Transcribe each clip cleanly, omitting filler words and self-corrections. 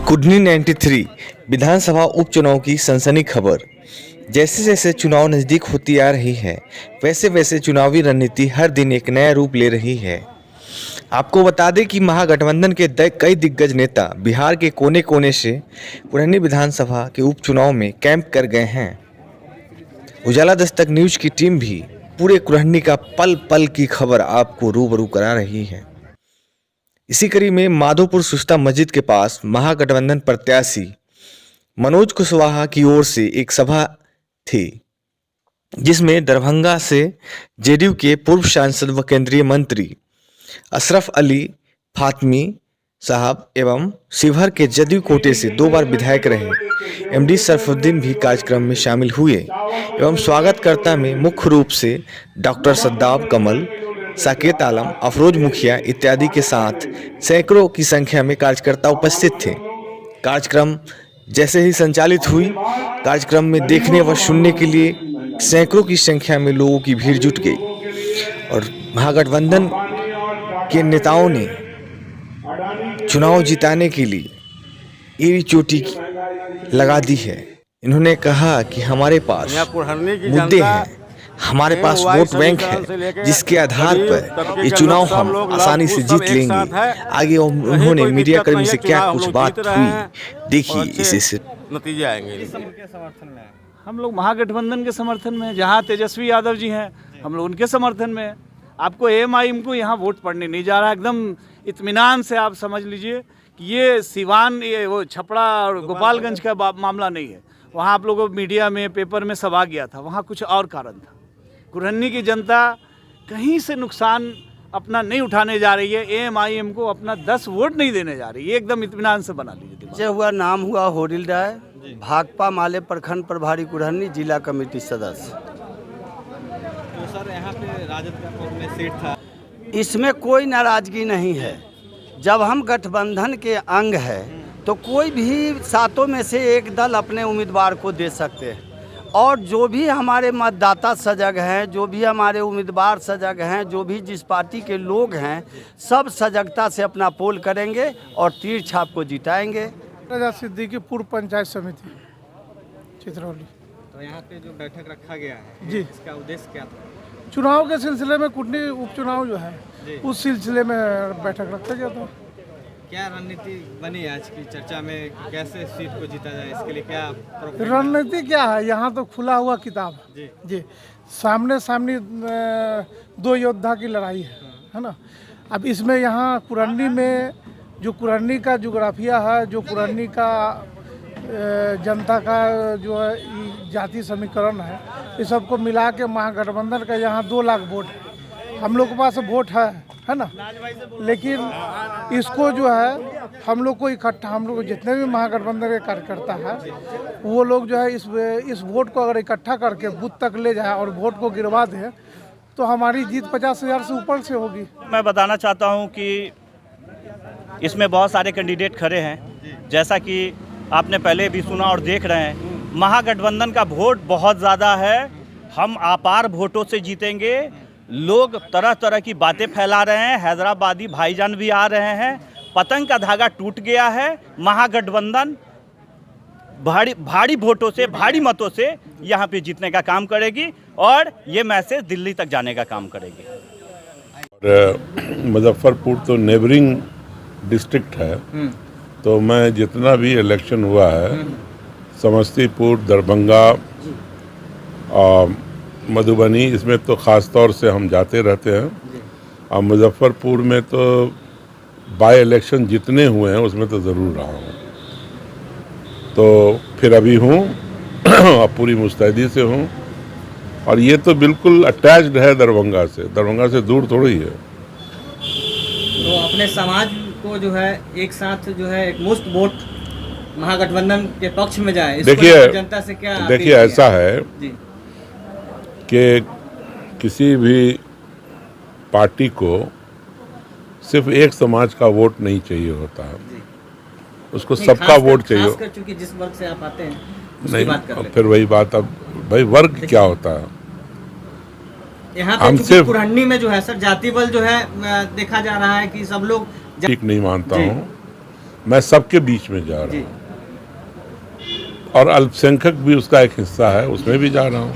कुडनी 93 विधानसभा उपचुनाव की सनसनी खबर। जैसे जैसे चुनाव नजदीक होती आ रही है, वैसे वैसे चुनावी रणनीति हर दिन एक नया रूप ले रही है। आपको बता दें कि महागठबंधन के कई दिग्गज नेता बिहार के कोने कोने से कुडनी विधानसभा के उपचुनाव में कैंप कर गए हैं। उजाला दस्तक न्यूज की टीम भी पूरे कुडनी का पल पल की खबर आपको रूबरू करा रही है। इसी कड़ी में माधोपुर सुस्ता मस्जिद के पास महागठबंधन प्रत्याशी मनोज कुशवाहा की ओर से एक सभा थी, जिसमें दरभंगा से जेडीयू के पूर्व सांसद व केंद्रीय मंत्री अशरफ अली फातमी साहब एवं शिवहर के जदयू कोटे से 2 बार विधायक रहे एमडी सरफुद्दीन भी कार्यक्रम में शामिल हुए एवं स्वागतकर्ता में मुख्य रूप से डॉक्टर सद्दाब कमल, साकेत आलम, अफरोज मुखिया इत्यादि के साथ सैकड़ों की संख्या में कार्यकर्ता उपस्थित थे। कार्यक्रम जैसे ही संचालित हुई, कार्यक्रम में देखने व सुनने के लिए सैकड़ों की संख्या में लोगों की भीड़ जुट गई और महागठबंधन के नेताओं ने चुनाव जिताने के लिए एड़ी चोटी लगा दी है। इन्होंने कहा कि हमारे पास मुद्दे हैं, हमारे पास वोट बैंक है, जिसके आधार पर ये चुनाव हम आसानी से जीत लेंगे। आगे उन्होंने मीडिया कर्मी से क्या कुछ बात हुई, देखिए इसे से नतीजे आएंगे। हम लोग महागठबंधन के समर्थन में, जहाँ तेजस्वी यादव जी हैं हम लोग उनके समर्थन में। आपको एएमआईएम को यहाँ वोट पड़ने नहीं जा रहा। एकदम इत्मीनान से आप समझ लीजिए कि ये सिवान, ये वो छपरा और गोपालगंज का मामला नहीं है। वहाँ आप लोगों को मीडिया में, पेपर में सब आ गया था, वहाँ कुछ और कारण था। कुडनी की जनता कहीं से नुकसान अपना नहीं उठाने जा रही है। एएमआईएम को अपना 10 वोट नहीं देने जा रही है। एकदम इत्मीनान से बना लीजिए। हुआ नाम हुआ होडिल राय, भाकपा माले प्रखंड प्रभारी कुडनी, जिला कमेटी सदस्य। तो सर यहाँ पे राजद का में सीट था, इसमें कोई नाराजगी नहीं है। जब हम गठबंधन के अंग है तो कोई भी सातों में से एक दल अपने उम्मीदवार को दे सकते हैं। और जो भी हमारे मतदाता सजग हैं, जो भी हमारे उम्मीदवार सजग हैं, जो भी जिस पार्टी के लोग हैं, सब सजगता से अपना पोल करेंगे और तीर छाप को जिताएंगे। रजा सिद्दीकी पूर्व पंचायत समिति चित्रौली। तो यहाँ पे जो बैठक रखा गया है जी, इसका उद्देश्य क्या था? चुनाव के सिलसिले में कुडनी उपचुनाव जो है उस सिलसिले में बैठक रखा गया था। क्या रणनीति बनी आज की चर्चा में, कैसे सीट को जीता जाए, इसके लिए क्या रणनीति क्या है? यहाँ तो खुला हुआ किताब जी, सामने सामने 2 योद्धा की लड़ाई है ना। अब इसमें यहाँ कुडनी में जो कुडनी का जोग्राफिया है, जो कुडनी का जनता का जो है जाति समीकरण है, इस सबको मिला के महागठबंधन का यहाँ 2 लाख वोट है। हम लोग के पास वोट है ना, लेकिन इसको जो है हम लोग को इकट्ठा, हम लोग जितने भी महागठबंधन के कार्यकर्ता है वो लोग जो है इस वोट को अगर इकट्ठा करके बूथ तक ले जाए और वोट को गिरवा दे तो हमारी जीत 50,000 से ऊपर से होगी। मैं बताना चाहता हूँ कि इसमें बहुत सारे कैंडिडेट खड़े हैं, जैसा कि आपने पहले भी सुना और देख रहे हैं। महागठबंधन का वोट बहुत ज़्यादा है, हम अपार वोटों से जीतेंगे। लोग तरह तरह की बातें फैला रहे हैं, हैदराबादी भाईजान भी आ रहे हैं। पतंग का धागा टूट गया है। महागठबंधन भारी वोटों से, भारी मतों से यहाँ पे जीतने का काम करेगी और ये मैसेज दिल्ली तक जाने का काम करेगी। और मुजफ्फरपुर तो नेबरिंग डिस्ट्रिक्ट है, तो मैं जितना भी इलेक्शन हुआ है, समस्तीपुर, दरभंगा और मधुबनी, इसमें तो ख़ास तौर से हम जाते रहते हैं। और मुजफ्फरपुर में तो बाय इलेक्शन जितने हुए हैं उसमें तो ज़रूर रहा हूँ, तो फिर अभी हूँ और पूरी मुस्तैदी से हूँ। और ये तो बिल्कुल अटैच्ड है दरभंगा से दूर थोड़ी है। तो अपने समाज को जो है एक साथ जो है एक मुश्त वोट महागठबंधन के पक्ष में जाए, देखिए जनता से क्या? देखिए ऐसा है कि किसी भी पार्टी को सिर्फ एक समाज का वोट नहीं चाहिए होता है, उसको सबका वोट चाहिए। क्योंकि जिस वर्ग से आप आते हैं नहीं, फिर वही बात, अब भाई वर्ग क्या होता है? यहाँ पे कुडनी में जो है सर जाति बल जो है देखा जा रहा है कि सब लोग ठीक नहीं मानता हूँ। मैं सबके बीच में जा रहा हूँ और अल्पसंख्यक भी उसका एक हिस्सा है, उसमें भी जा रहा हूँ।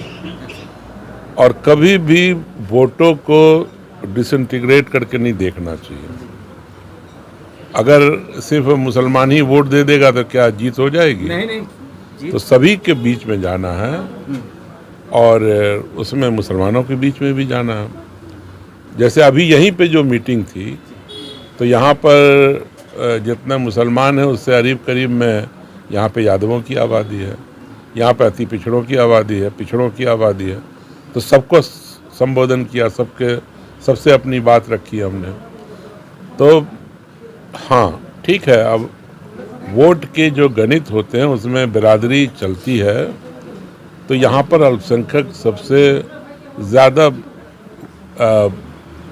और कभी भी वोटों को डिसइंटीग्रेट करके नहीं देखना चाहिए। अगर सिर्फ मुसलमान ही वोट दे देगा तो क्या जीत हो जाएगी? नहीं तो सभी के बीच में जाना है और उसमें मुसलमानों के बीच में भी जाना है। जैसे अभी यहीं पे जो मीटिंग थी तो यहाँ पर जितने मुसलमान हैं उससे करीब में यहाँ पे यादवों की आबादी है, यहाँ पे अति पिछड़ों की आबादी है, पिछड़ों की आबादी है। तो सबको संबोधन किया, सबसे अपनी बात रखी हमने। तो हाँ ठीक है, अब वोट के जो गणित होते हैं उसमें बिरादरी चलती है। तो यहाँ पर अल्पसंख्यक सबसे ज़्यादा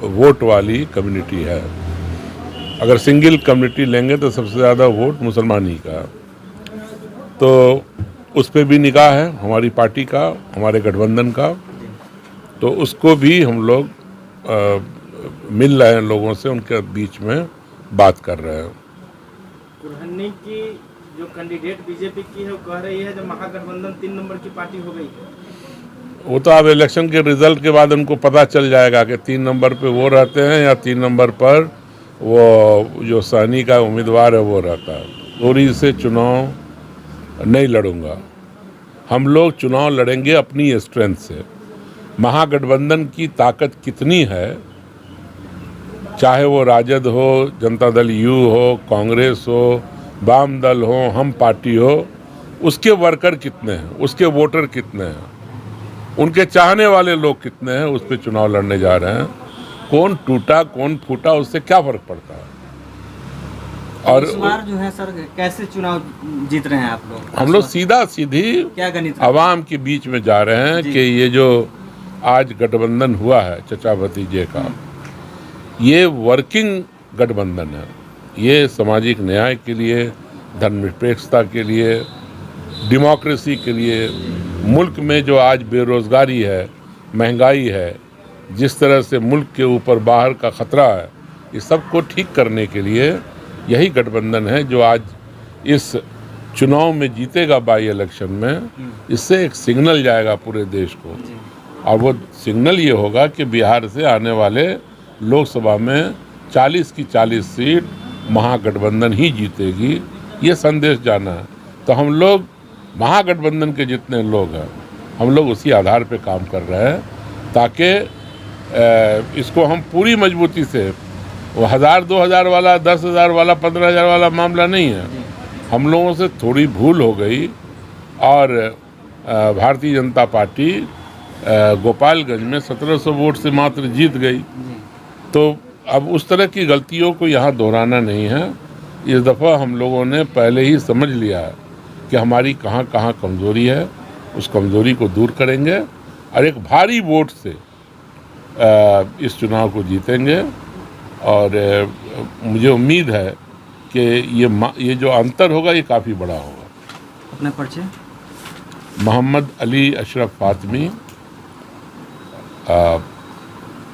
वोट वाली कम्युनिटी है। अगर सिंगल कम्युनिटी लेंगे तो सबसे ज़्यादा वोट मुसलमान ही का। तो उस पर भी निगाह है हमारी पार्टी का, हमारे गठबंधन का। तो उसको भी हम लोग मिल रहे हैं लोगों से, उनके बीच में बात कर रहे हैं। कुरहनी की जो कैंडिडेट बीजेपी की है वो कह रही है जब महागठबंधन 3 नंबर की पार्टी हो गई है। वो तो अब इलेक्शन के रिजल्ट के बाद उनको पता चल जाएगा कि 3 नंबर पे वो रहते हैं या 3 नंबर पर वो जो सहनी का उम्मीदवार है वो रहता है। चोरी से चुनाव नहीं लड़ूंगा। हम लोग चुनाव लड़ेंगे अपनी स्ट्रेंथ से। महागठबंधन की ताकत कितनी है, चाहे वो राजद हो, जनता दल यू हो, कांग्रेस हो, वाम दल हो, हम पार्टी हो, उसके वर्कर कितने हैं, उसके वोटर कितने हैं, उनके चाहने वाले लोग कितने हैं, उस पर चुनाव लड़ने जा रहे हैं। कौन टूटा कौन फूटा उससे क्या फर्क पड़ता है। और इस बार जो है सर कैसे चुनाव जीत रहे हैं आप लोग? हम लोग सीधा सीधी क्या गणित आवाम के बीच में जा रहे हैं कि ये जो आज गठबंधन हुआ है चचा भतीजे का, ये वर्किंग गठबंधन है। ये सामाजिक न्याय के लिए, धर्मनिरपेक्षता के लिए, डेमोक्रेसी के लिए, मुल्क में जो आज बेरोजगारी है, महंगाई है, जिस तरह से मुल्क के ऊपर बाहर का खतरा है, इस सब को ठीक करने के लिए यही गठबंधन है जो आज इस चुनाव में जीतेगा। बाई इलेक्शन में इससे एक सिग्नल जाएगा पूरे देश को, और वो सिग्नल ये होगा कि बिहार से आने वाले लोकसभा में 40 की 40 सीट महागठबंधन ही जीतेगी। ये संदेश जाना है। तो हम लोग महागठबंधन के जितने लोग हैं, हम लोग उसी आधार पे काम कर रहे हैं ताकि इसको हम पूरी मजबूती से, वो 1000 2000 वाला, 10,000 वाला, 15,000 वाला मामला नहीं है। हम लोगों से थोड़ी भूल हो गई और भारतीय जनता पार्टी गोपालगंज में 1700 वोट से मात्र जीत गई। तो अब उस तरह की गलतियों को यहाँ दोहराना नहीं है। इस दफ़ा हम लोगों ने पहले ही समझ लिया है कि हमारी कहाँ कहाँ कमज़ोरी है, उस कमज़ोरी को दूर करेंगे और एक भारी वोट से इस चुनाव को जीतेंगे। और मुझे उम्मीद है कि ये जो अंतर होगा ये काफ़ी बड़ा होगा। अपने परिचय? मोहम्मद अली अशरफ फातमी,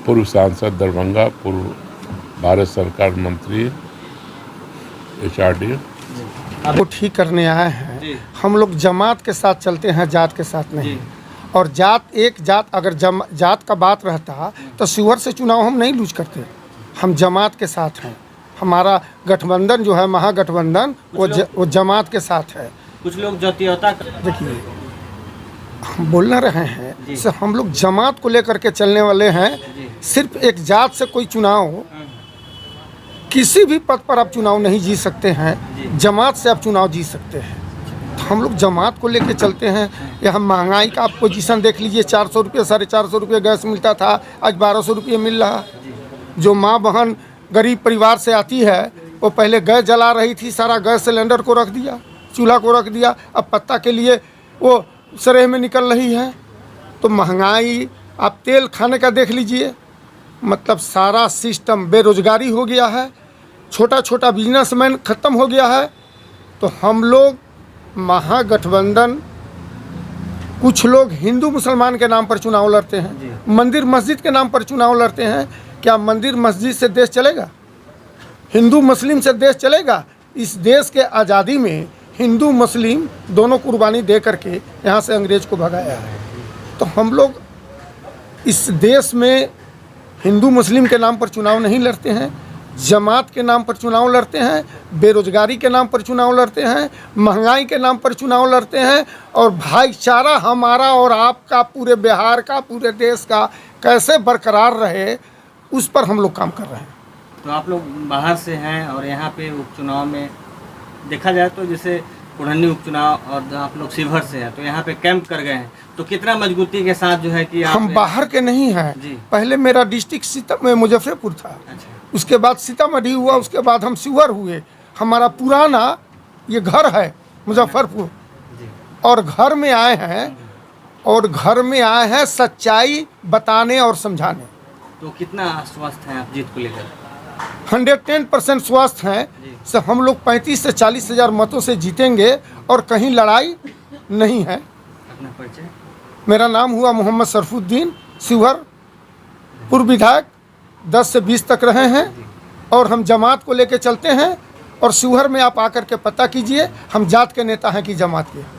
पूर्व सांसद दरभंगा, पूर्व भारत सरकार मंत्री HRD। वो ठीक करने आए हैं। हम लोग जमात के साथ चलते हैं, जात के साथ नहीं। और जात अगर जात का बात रहता तो शिवर से चुनाव हम नहीं लूज करते। हम जमात के साथ हैं। हमारा गठबंधन जो है महागठबंधन वो जमात के साथ है। कुछ लोग जातीयता देखिए, हम बोल ना रहे हैं से हम लोग जमात को लेकर के चलने वाले हैं। सिर्फ एक जात से कोई चुनाव, किसी भी पद पर आप चुनाव नहीं जीत सकते हैं। जमात से आप चुनाव जीत सकते हैं। तो हम लोग जमात को लेकर चलते हैं। यहाँ महंगाई का आप पोजीशन देख लीजिए। 400 रुपये, 450 रुपये गैस मिलता था, आज 1200 रुपये मिल रहा। जो माँ बहन गरीब परिवार से आती है वो पहले गैस जला रही थी, सारा गैस सिलेंडर को रख दिया, चूल्हा को रख दिया, अब पत्ता के लिए वो सरेह में निकल रही है। तो महंगाई, आप तेल खाने का देख लीजिए, मतलब सारा सिस्टम, बेरोजगारी हो गया है, छोटा छोटा बिजनेसमैन ख़त्म हो गया है। तो हम लोग महागठबंधन, कुछ लोग हिंदू मुसलमान के नाम पर चुनाव लड़ते हैं, मंदिर मस्जिद के नाम पर चुनाव लड़ते हैं। क्या मंदिर मस्जिद से देश चलेगा? हिंदू मुस्लिम से देश चलेगा? इस देश के आज़ादी में हिंदू मुस्लिम दोनों कुर्बानी दे करके यहाँ से अंग्रेज को भगाया है। तो हम लोग इस देश में हिंदू मुस्लिम के नाम पर चुनाव नहीं लड़ते हैं, जमात के नाम पर चुनाव लड़ते हैं, बेरोजगारी के नाम पर चुनाव लड़ते हैं, महंगाई के नाम पर चुनाव लड़ते हैं, और भाईचारा हमारा और आपका, पूरे बिहार का, पूरे देश का कैसे बरकरार रहे उस पर हम लोग काम कर रहे हैं। तो आप लोग बाहर से हैं और यहाँ पे उपचुनाव में देखा जाए तो जैसे कुढ़नी उपचुनाव, और आप लोग शिवहर से हैं तो यहाँ पे कैंप कर गए हैं, तो कितना मजबूती के साथ जो है कि हम बाहर के नहीं हैं। जी। पहले मेरा डिस्ट्रिक्ट मुजफ्फरपुर था, अच्छा, उसके बाद सीतामढ़ी हुआ, उसके बाद हम शिवहर हुए। हमारा पुराना ये घर है मुजफ्फरपुर, जी, और घर में आए हैं, और घर में आए हैं सच्चाई बताने और समझाने। तो कितना आश्वस्त हैं आप जीत को लेकर? 110% स्वस्थ हैं। जी। से हम लोग 35 से 40 हज़ार मतों से जीतेंगे, और कहीं लड़ाई नहीं है। अपना परिचय? मेरा नाम हुआ मोहम्मद सरफुद्दीन, शिवहर पूर्व विधायक 10 से 20 तक रहे हैं, और हम जमात को लेके चलते हैं। और शिवहर में आप आकर के पता कीजिए, हम जात के नेता हैं कि जमात के।